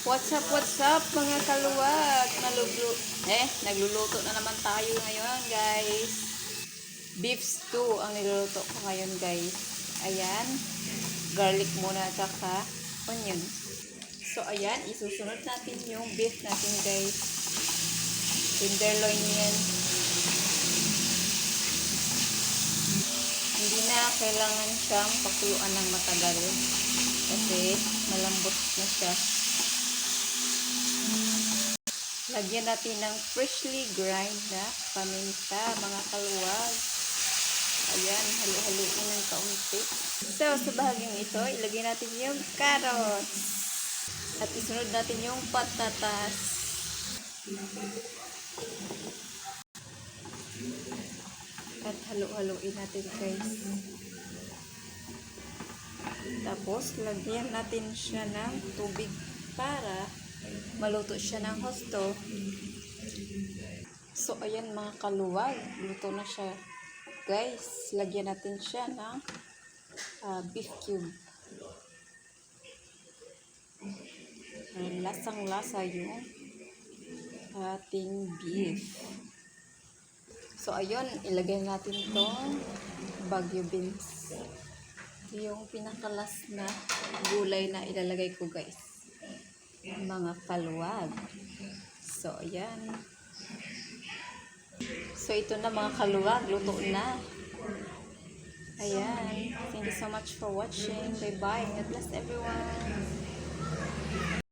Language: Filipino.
What's up mga kaluwag? Nagluluto na naman tayo ngayon, guys. Beef stew ang niluluto ko ngayon, guys. Ayan. Garlic muna at saka onion. So, ayan. Isusunod natin yung beef natin, guys. Tenderloin yan. Hindi na kailangan siyang pakuluan ng matagal. Kasi malambot na siya. Lagyan natin ng freshly grind na paminta, mga kaluwag. Ayan, halo-haloin ng kaunti. So, sa bahagyang ito, ilagay natin yung carrots. At isunod natin yung patatas. At halo-haloin natin, guys. Tapos, lagyan natin siya ng tubig para maluto siya ng husto. So, ayan mga kaluwag. Luto na siya. Guys, lagyan natin siya ng beef cube. Lasang-lasa yung ating beef. So, ayun, ilagay natin itong Baguio beans. Yung pinakalas na gulay na ilalagay ko, guys. Mga kaluwag. So, ayan. So, ito na mga kaluwag. Luto na. Ayan. Thank you so much for watching. Bye-bye. God bless everyone.